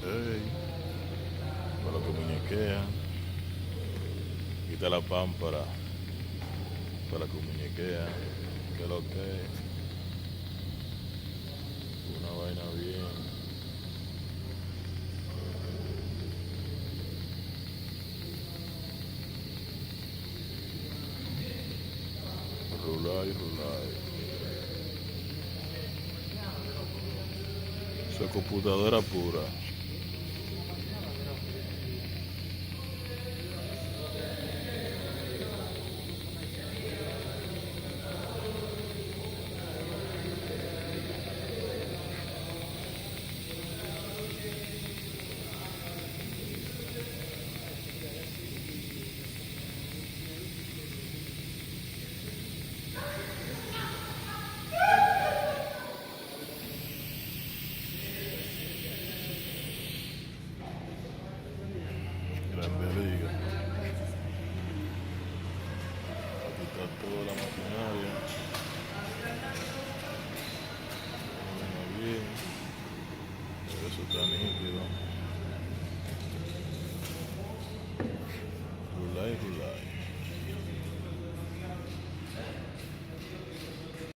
Para lo que muñequea. Quita la pámpara para que muñequea. Que lo que es. Una vaina bien. Rulay, rulay. Eso es computadora pura. Grande liga. Aquí está toda la maquinaria. Bueno, bien. Eso está nítido. Rulay, rulay.